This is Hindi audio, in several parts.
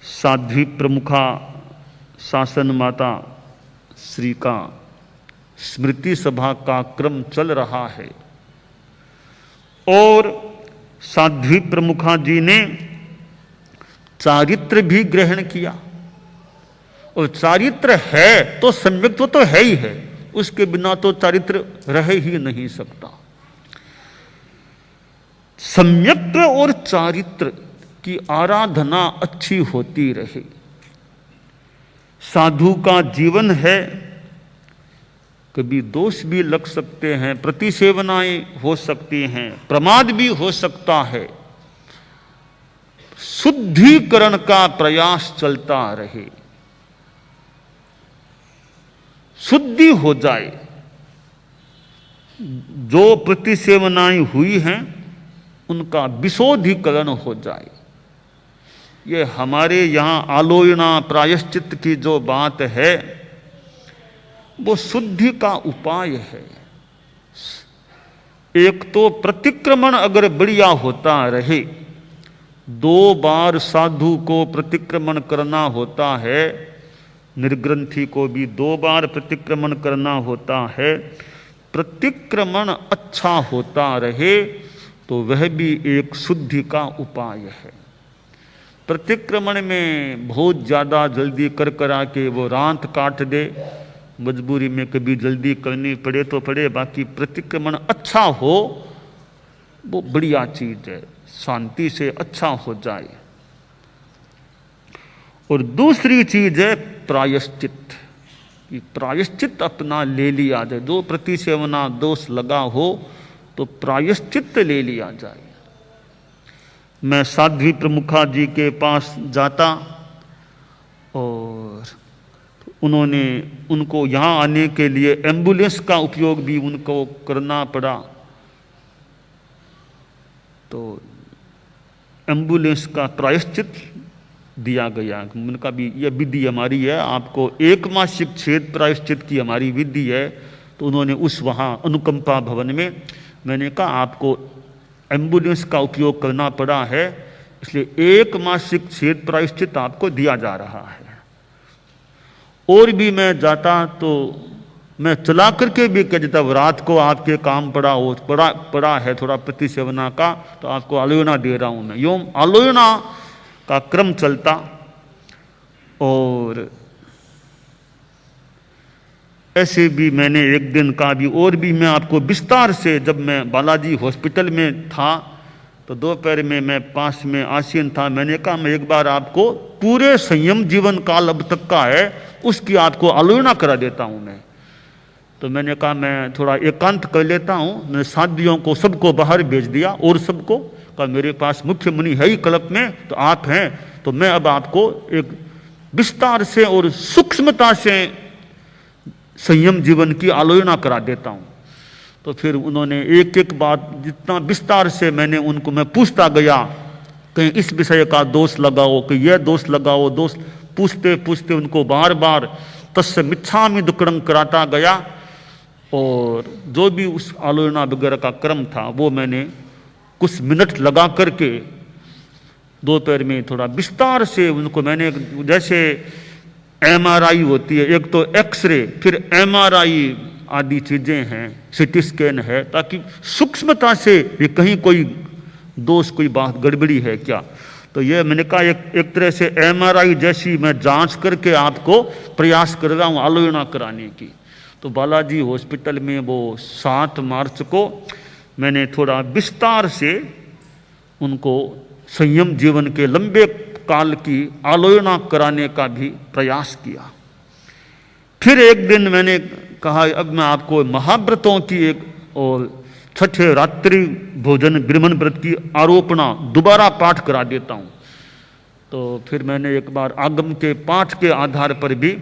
साध्वी प्रमुखा शासन माता श्री का स्मृति सभा का क्रम चल रहा है और साध्वी प्रमुखा जी ने चारित्र भी ग्रहण किया। और चारित्र है तो सम्यक्त्व तो है ही है, उसके बिना तो चारित्र रह ही नहीं सकता। सम्यक्त्व और चारित्र की आराधना अच्छी होती रहे। साधु का जीवन है, कभी दोष भी लग सकते हैं, प्रतिसेवनाएं हो सकती हैं, प्रमाद भी हो सकता है। शुद्धिकरण का प्रयास चलता रहे, शुद्धि हो जाए। जो प्रतिसेवनाएं हुई हैं उनका विशोधीकरण हो जाए। ये हमारे यहाँ आलोचना प्रायश्चित की जो बात है वो शुद्धि का उपाय है। एक तो प्रतिक्रमण अगर बढ़िया होता रहे, 2 बार साधु को प्रतिक्रमण करना होता है, निर्ग्रंथी को भी 2 बार प्रतिक्रमण करना होता है। प्रतिक्रमण अच्छा होता रहे तो वह भी एक शुद्धि का उपाय है। प्रतिक्रमण में बहुत ज़्यादा जल्दी कर करा के वो रात काट दे, मजबूरी में कभी जल्दी करनी पड़े तो पड़े, बाकी प्रतिक्रमण अच्छा हो वो बढ़िया चीज़ है, शांति से अच्छा हो जाए। और दूसरी चीज है प्रायश्चित, कि प्रायश्चित अपना ले लिया जाए। जो प्रतिसेवना दोष लगा हो तो प्रायश्चित ले लिया जाए। मैं साध्वी प्रमुखा जी के पास जाता और उनको यहाँ आने के लिए एम्बुलेंस का उपयोग भी उनको करना पड़ा। तो एम्बुलेंस का प्रायश्चित दिया गया। उनका भी यह विधि हमारी है, आपको 1 मासिक छेद प्रायश्चित की हमारी विधि है। तो उन्होंने उस वहाँ अनुकंपा भवन में, मैंने कहा आपको एम्बुलेंस का उपयोग करना पड़ा है, इसलिए 1 मासिक छेद प्रायश्चित आपको दिया जा रहा है। और भी मैं जाता तो मैं चला करके भी कह देता, रात को आपके काम पड़ा है थोड़ा प्रतिसेवना का, तो आपको आलोचना दे रहा हूँ मैं। यूँ आलोचना का क्रम चलता। और ऐसे भी मैंने एक दिन का भी और भी मैं आपको विस्तार से, जब मैं बालाजी हॉस्पिटल में था तो दोपहर में मैं पास में आसीन था, मैंने कहा मैं एक बार आपको पूरे संयम जीवन काल अब तक का है उसकी आपको आलोचना करा देता हूँ मैं। तो मैंने कहा मैं थोड़ा एकांत कर लेता हूँ। मैंने साथियों को सबको बाहर भेज दिया और सबको कहा मेरे पास मुख्य मुनि है ही कल्प में, तो आप हैं, तो मैं अब आपको एक विस्तार से और सूक्ष्मता से संयम जीवन की आलोचना करा देता हूँ। तो फिर उन्होंने एक एक बात जितना विस्तार से मैंने उनको मैं पूछता गया, कहीं इस विषय का दोष लगाओ, कि यह दोष लगाओ, दोष पूछते पूछते उनको बार बार तस्य मिच्छामि दुक्कडं कराता गया। और जो भी उस आलोचना वगैरह का क्रम था वो मैंने कुछ मिनट लगा करके दोपहर में थोड़ा विस्तार से उनको मैंने, जैसे MRI होती है, एक तो एक्सरे फिर MRI आदि चीज़ें हैं, CT स्कैन है, ताकि सूक्ष्मता से ये कहीं कोई दोष कोई बात गड़बड़ी है क्या। तो ये मैंने कहा एक तरह से MRI जैसी मैं जांच करके आपको प्रयास कर रहा हूँ आलोचना कराने की। तो बालाजी हॉस्पिटल में वो 7 मार्च को मैंने थोड़ा विस्तार से उनको संयम जीवन के लंबे काल की आलोचना कराने का भी प्रयास किया। फिर एक दिन मैंने कहा अब मैं आपको महाव्रतों की एक और छठे रात्रि भोजन ब्रह्मण व्रत की आरोपणा दोबारा पाठ करा देता हूँ। तो फिर मैंने एक बार आगम के पाठ के आधार पर भी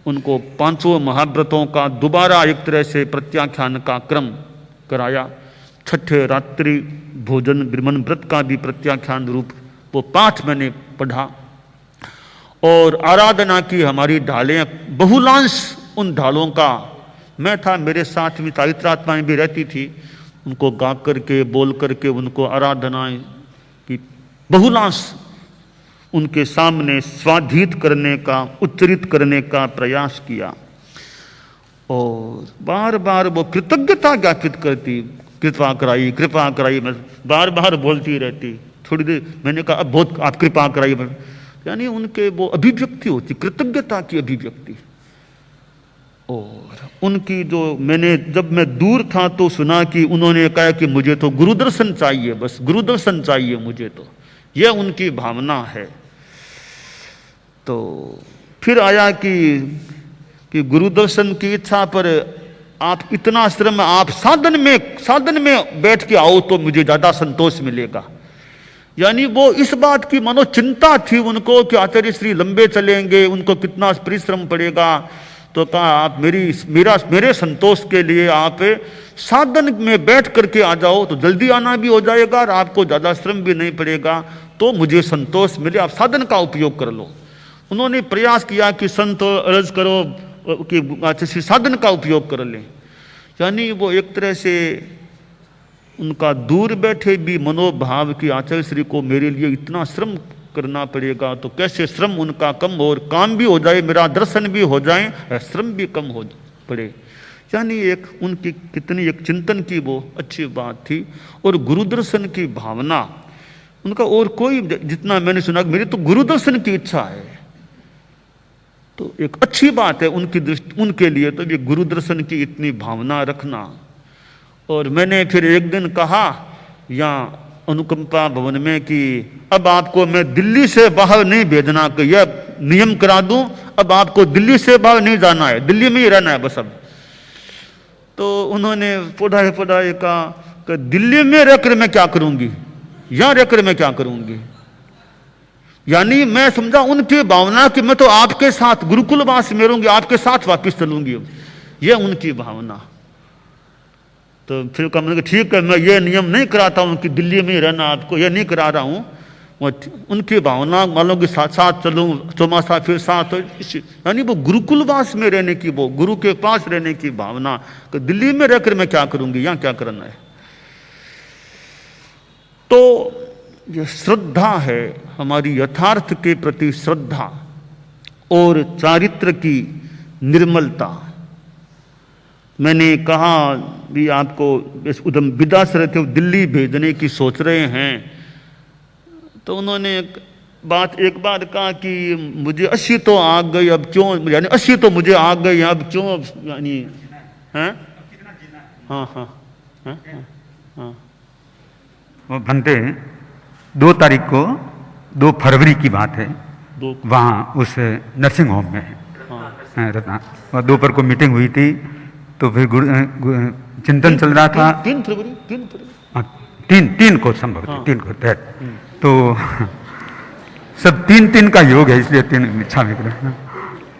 उनको 5 महाव्रतों का दोबारा एक तरह से प्रत्याख्यान का क्रम कराया। छठे रात्रि भोजन ब्रह्मण व्रत का भी प्रत्याख्यान रूप वो पाठ मैंने पढ़ा। और आराधना की हमारी ढालें, बहुलांश उन ढालों का मैं था, मेरे साथ में चारित्रात्माएं भी रहती थी, उनको गा करके बोल करके उनको आराधनाएं की बहुलांश उनके सामने स्वाधित करने का, उच्चरित करने का प्रयास किया। और बार बार वो कृतज्ञता ज्ञापित करती, कृपा कराई, मैं बार बार बोलती रहती। थोड़ी देर मैंने कहा अब बहुत आप कृपा कराई, यानी उनके वो अभिव्यक्ति होती, कृतज्ञता की अभिव्यक्ति। और उनकी जो मैंने जब मैं दूर था तो सुना कि उन्होंने कहा कि मुझे तो गुरुदर्शन चाहिए, बस गुरुदर्शन चाहिए मुझे, तो यह उनकी भावना है। तो फिर आया कि गुरुदर्शन की इच्छा पर आप इतना श्रम, आप साधन में बैठ के आओ तो मुझे ज्यादा संतोष मिलेगा। यानी वो इस बात की मानो चिंता थी उनको कि आचार्य श्री लंबे चलेंगे, उनको कितना परिश्रम पड़ेगा। तो कहा आप मेरे संतोष के लिए आप साधन में बैठ करके आ जाओ तो जल्दी आना भी हो जाएगा और आपको ज्यादा श्रम भी नहीं पड़ेगा, तो मुझे संतोष मिले, आप साधन का उपयोग कर लो। उन्होंने प्रयास किया कि संत अर्ज करो कि साधन का उपयोग कर लें। यानी वो एक तरह से उनका दूर बैठे भी मनोभाव कि आचार्य श्री को मेरे लिए इतना श्रम करना पड़ेगा, तो कैसे श्रम उनका कम हो और काम भी हो जाए, मेरा दर्शन भी हो जाए, श्रम भी कम हो पड़े। यानी एक उनकी कितनी एक चिंतन की वो अच्छी बात थी। और गुरुदर्शन की भावना उनका, और कोई जितना मैंने सुना मेरी तो गुरुदर्शन की इच्छा है, तो एक अच्छी बात है उनकी दृष्टि, उनके लिए तो ये गुरुदर्शन की इतनी भावना रखना। और मैंने फिर एक दिन कहा यहाँ अनुकंपा भवन में कि अब आपको मैं दिल्ली से बाहर नहीं भेजना, कि यह नियम करा दूं, अब आपको दिल्ली से बाहर नहीं जाना है, दिल्ली में ही रहना है बस अब। तो उन्होंने पढ़ाए कहा कि दिल्ली में रहकर मैं क्या करूंगी, यहां रहकर मैं क्या करूंगी। यानी मैं समझा उनकी भावना कि मैं तो आपके साथ गुरुकुलवास में रहूंगी, आपके साथ वापिस चलूंगी, यह उनकी भावना। तो फिर कहा मैंने ठीक है, मैं ये नियम नहीं कराता हूं कि दिल्ली में ही रहना आपको, ये नहीं करा रहा हूं। उनकी भावना मान लो कि साथ साथ चलूं, चौमासा फिर साथ, यानी वो गुरुकुलवास में रहने की, वो गुरु के पास रहने की भावना कि दिल्ली में रहकर मैं क्या करूंगी, यहां क्या करना है। तो ये श्रद्धा है हमारी, यथार्थ के प्रति श्रद्धा और चारित्र की निर्मलता। मैंने कहा भी आपको उधम विदा से रहते हो दिल्ली भेजने की सोच रहे हैं, तो उन्होंने एक बार कहा कि मुझे 80 तो आ गई, अब क्यों, यानी 80 तो मुझे आ गई, अब क्यों, यानी हैं। हाँ। वो बनते 2 तारीख को 2 फरवरी की बात है, वहाँ उस नर्सिंग होम में रत्ना, और दोपहर को मीटिंग हुई थी। तो फिर चिंतन चल रहा था 3 फरवरी 3 को संभव थी, 3 को तय। तो सब 3 का योग है, इसलिए 3 इच्छा विग्रह।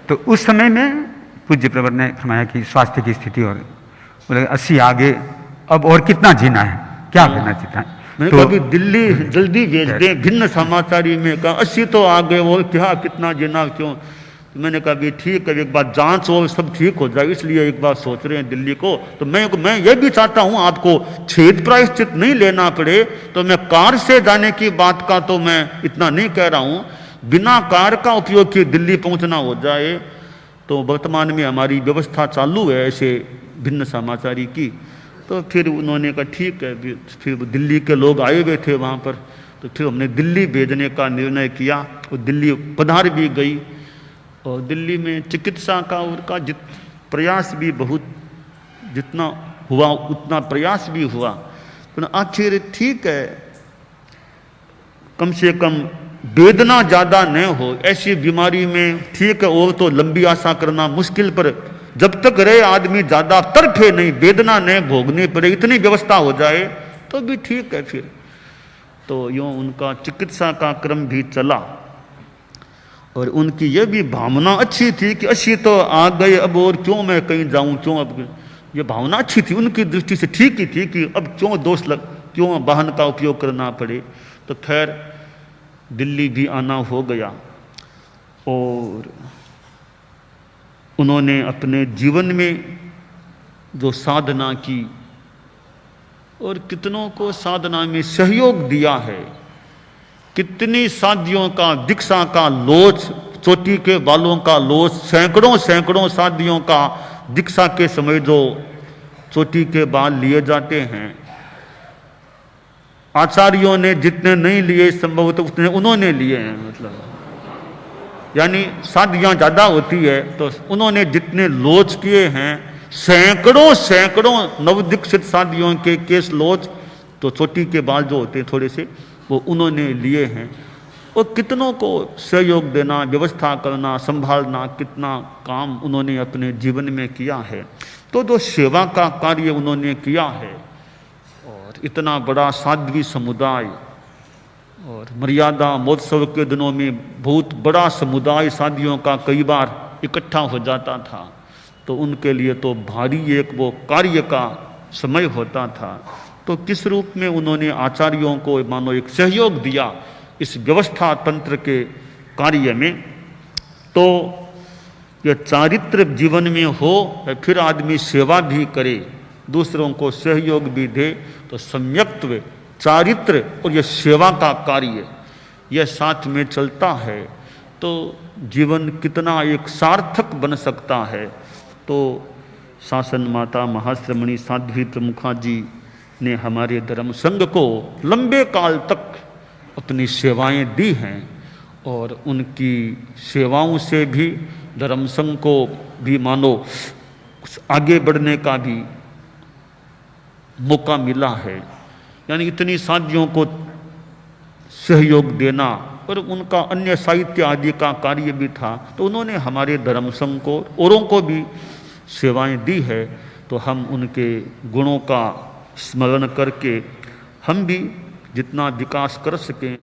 तो उस समय में पूज्य प्रवर ने फरमाया कि स्वास्थ्य की स्थिति, और बोले 80 आगे, अब और कितना जीना है, क्या करना चाहता है। मैंने तो कभी दिल्ली जल्दी भेज दें, भिन्न समाचारी में कहा 80 तो आ गए, और क्या कितना जीना क्यों। मैंने कहा भी ठीक है, एक बार जांच हो, सब ठीक हो जाए, इसलिए एक बार सोच रहे हैं दिल्ली को। तो मैं ये भी चाहता हूं आपको छेद प्रायश्चित नहीं लेना पड़े, तो मैं कार से जाने की बात का तो मैं इतना नहीं कह रहा हूं, बिना कार का उपयोग किए दिल्ली पहुंचना हो जाए। तो वर्तमान में हमारी व्यवस्था चालू है ऐसे भिन्न समाचारी की। तो फिर उन्होंने कहा ठीक है, फिर दिल्ली के लोग आए हुए थे वहाँ पर, तो फिर हमने दिल्ली भेजने का निर्णय किया। और दिल्ली पधार भी गई, और दिल्ली में चिकित्सा का उनका प्रयास भी बहुत, जितना हुआ उतना प्रयास भी हुआ, तो आखिर ठीक है, कम से कम वेदना ज़्यादा न हो ऐसी बीमारी में, ठीक है। और तो लंबी आशा करना मुश्किल, पर जब तक रहे आदमी ज़्यादा तड़फे नहीं, वेदना न भोगनी पड़े, इतनी व्यवस्था हो जाए तो भी ठीक है। फिर तो यूँ उनका चिकित्सा का क्रम भी चला, और उनकी यह भी भावना अच्छी थी कि 80 तो आ गए, अब और क्यों मैं कहीं जाऊं, क्यों, अब ये भावना अच्छी थी उनकी दृष्टि से, ठीक ही थी कि अब क्यों क्यों वाहन का उपयोग करना पड़े। तो खैर दिल्ली भी आना हो गया, और उन्होंने अपने जीवन में जो साधना की, और कितनों को साधना में सहयोग दिया है, कितनी शादियों का दीक्षा का लोच, चोटी के बालों का लोच, सैकड़ों सैकड़ों शादियों का दीक्षा के समय जो चोटी के बाल लिए जाते हैं, आचार्यों ने जितने नहीं लिए संभवतः उतने उन्होंने लिए हैं। मतलब यानी शादियां ज्यादा होती है तो उन्होंने जितने लोच किए हैं, सैकड़ों सैकड़ों नवदीक्षित शादियों के केस लोच, तो चोटी के बाल जो होते हैं थोड़े से, वो उन्होंने लिए हैं। और कितनों को सहयोग देना, व्यवस्था करना, संभालना, कितना काम उन्होंने अपने जीवन में किया है। तो जो सेवा का कार्य उन्होंने किया है, और इतना बड़ा साध्वी समुदाय, और मर्यादा महोत्सव के दिनों में बहुत बड़ा समुदाय शादियों का कई बार इकट्ठा हो जाता था, तो उनके लिए तो भारी एक वो कार्य का समय होता था। तो किस रूप में उन्होंने आचार्यों को मानो एक सहयोग दिया इस व्यवस्था तंत्र के कार्य में। तो यह चारित्र जीवन में हो, फिर आदमी सेवा भी करे, दूसरों को सहयोग भी दे, तो सम्यक्त्व, चारित्र और यह सेवा का कार्य यह साथ में चलता है, तो जीवन कितना एक सार्थक बन सकता है। तो शासन माता महाश्रमणी साध्वी प्रमुखा जी ने हमारे धर्म संघ को लंबे काल तक अपनी सेवाएं दी हैं, और उनकी सेवाओं से भी धर्म संघ को भी मानो आगे बढ़ने का भी मौका मिला है। यानी इतनी शादियों को सहयोग देना, और उनका अन्य साहित्य आदि का कार्य भी था, तो उन्होंने हमारे धर्म संघ को औरों को भी सेवाएं दी है। तो हम उनके गुणों का स्मरण करके हम भी जितना विकास कर सकें